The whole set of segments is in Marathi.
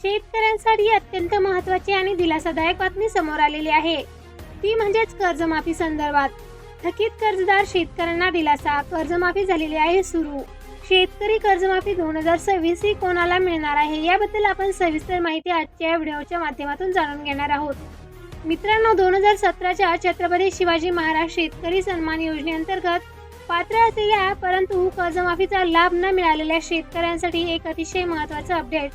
शेतकऱ्यांसाठी अत्यंत महत्त्वाची आणि दिलासादायक बातमी समोर आलेली आहे. ती म्हणजेच कर्जमाफी संदर्भात. थकीत कर्जदार शेतकऱ्यांना दिलासा, कर्जमाफी झालेली आहे सुरू. शेतकरी कर्जमाफी 2026 ही कोणाला मिळणार आहे याबद्दल आपण सविस्तर माहिती आजच्या व्हिडिओच्या माध्यमातून जाणून घेणार आहोत. मित्रांनो, 2017च्या छत्रपती शिवाजी महाराज शेतकरी सन्मान योजनेअंतर्गत पात्र असलेल्या परंतु कर्जमाफीचा लाभ न मिळालेल्या शेतकऱ्यांसाठी एक अतिशय महत्त्वाचा अपडेट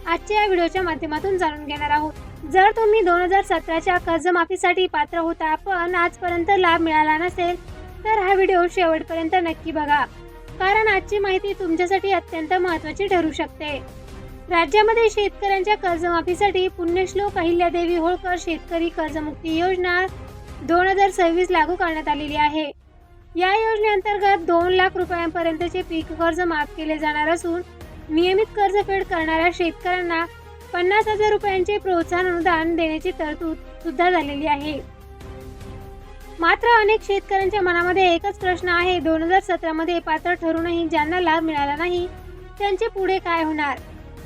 आजच्या या व्हिडिओच्या माध्यमातून जाणून घेणार आहोत. जर तुम्ही 2017च्या कर्जमाफीसाठी पात्र होता पण आजपर्यंत लाभ मिळाला नसेल तर हा व्हिडिओ शेवटपर्यंत नक्की बघा, कारण आजची माहिती तुमच्यासाठी अत्यंत महत्त्वाची ठरू शकते. राज्यामध्ये शेतकऱ्यांच्या कर्जमाफीसाठी पुण्यश्लोक अहिल्यादेवी होळकर शेतकरी कर्जमुक्ती योजना 2026 लागू करण्यात आलेली आहे. या योजनेअंतर्गत 2 लाख रुपयांपर्यंतचे पीक कर्ज माफ केले जाणार असून नियमित कर्जफेड करणाऱ्या शेतकऱ्यांना 50,000 रुपयांचे प्रोत्साहन अनुदान देण्याची तरतूद सुद्धा झालेली आहे. मात्र अनेक शेतकऱ्यांच्या मनामध्ये एकच प्रश्न आहे, 2017 मध्ये पात्र ठरूनही ज्यांना लाभ मिळाला नाही त्यांचे पुढे काय होणार?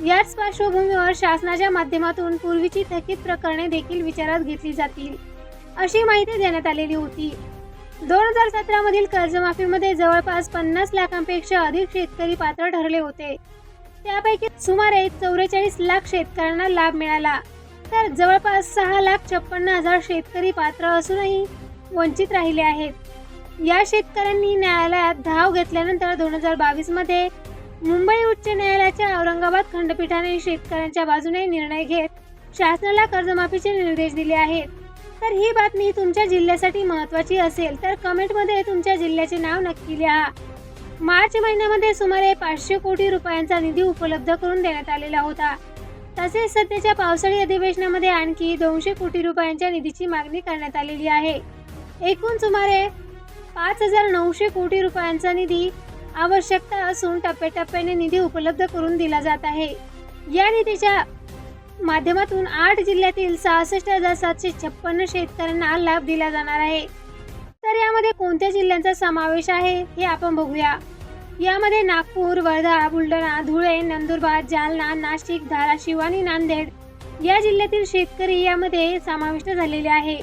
याच पार्श्वभूमीवर शासनाच्या माध्यमातून पूर्वीची थकीत प्रकरणे देखील विचारात घेतली जातील अशी माहिती देण्यात आलेली होती. 2017 मधील कर्जमाफीमध्ये जवळपास 50 लाखांपेक्षा अधिक शेतकरी पात्र ठरले होते. त्यापैकी सुमारे 44 लाख शेतकऱ्यांना लाभ मिळाला, तर जवळपास 6,56,000 शेतकरी पात्र असूनही वंचित राहिले आहेत. या शेतकऱ्यांनी न्यायालयात धाव घेतल्यानंतर 2022 मध्ये मुंबई उच्च न्यायालयाच्या औरंगाबाद खंडपीठाने शेतकऱ्यांच्या बाजूने निर्णय घेत शासनाला कर्जमाफीचे निर्देश दिले आहेत. तर ही बातमी तुमच्या जिल्ह्यासाठी महत्त्वाची असेल तर कमेंटमध्ये तुमच्या जिल्ह्याचे नाव नक्की लिहा. मार्च महिन्यामध्ये सुमारे 500 कोटी रुपयांचा निधी उपलब्ध करून देण्यात आलेला होता. तसेच सध्याच्या पावसाळी अधिवेशनामध्ये आणखी 200 कोटी रुपयांच्या निधीची मागणी करण्यात आलेली आहे. एकूण सुमारे 5,900 कोटी रुपयांचा निधी आवश्यकता असून टप्प्याटप्प्याने निधी उपलब्ध करून दिला जात आहे. या निधीच्या माध्यमातून 8 जिल्ह्यातील 66,756 शेतकऱ्यांना लाभ दिला जाणार आहे. तर यामध्ये कोणत्या जिल्ह्यांचा समावेश आहे हे आपण बघूया. यामध्ये नागपूर, वर्धा, बुलढाणा, धुळे, नंदुरबार, जालना, नाशिक, धाराशिव आणि नांदेड या जिल्ह्यातील शेतकरी यामध्ये समाविष्ट झालेले आहे.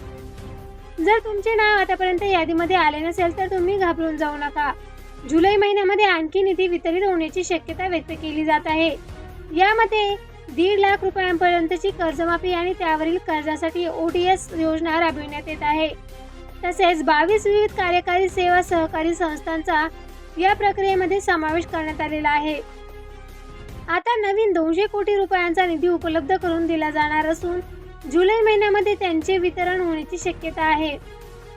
जर तुमचे नाव आतापर्यंत यादीमध्ये आले नसेल तर तुम्ही घाबरून जाऊ नका. जुलै महिन्यामध्ये आणखी निधी वितरित होण्याची शक्यता व्यक्त केली जात आहे. यामध्ये 1.5 लाख रुपयांपर्यंतची कर्जमाफी आणि त्यावरील कर्जासाठी OTS योजना राबविण्यात येत आहे. तसेच 22 विविध कार्यकारी सेवा सहकारी संस्थांचा या प्रक्रियेमध्ये समावेश करण्यात आलेला आहे. आता नवीन 200 कोटी रुपयांचा निधी उपलब्ध करून दिला जाणार असून जुलै महिन्यामध्ये त्यांचे वितरण होण्याची शक्यता आहे.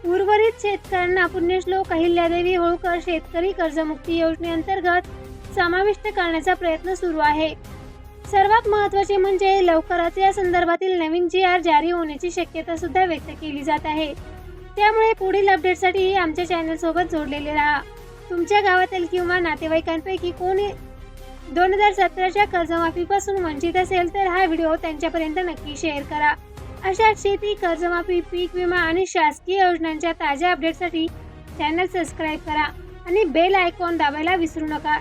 उर्वरित शेतकऱ्यांना पुण्यश्लोक अहिल्यादेवी होळकर शेतकरी कर्जमुक्ती योजनेअंतर्गत समाविष्ट करण्याचा प्रयत्न सुरू आहे. सर्वात महत्त्वाचे म्हणजे लवकरच या संदर्भातील नवीन GR जारी होण्याची शक्यता सुद्धा व्यक्त केली जात आहे. त्यामुळे पुढील अपडेटसाठी आमच्या चॅनल सोबत जोडलेले राहा. तुमच्या गावातील किंवा नातेवाईकांपैकी कोणी 2017च्या कर्जमाफीपासून वंचित असेल तर हा व्हिडिओ त्यांच्यापर्यंत नक्की शेअर करा. अशा शेती, कर्जमाफी, पीक विमा आणि शासकीय योजनांच्या ताज्या अपडेटसाठी चॅनल सबस्क्राईब करा आणि बेल आयकॉन दाबायला विसरू नका.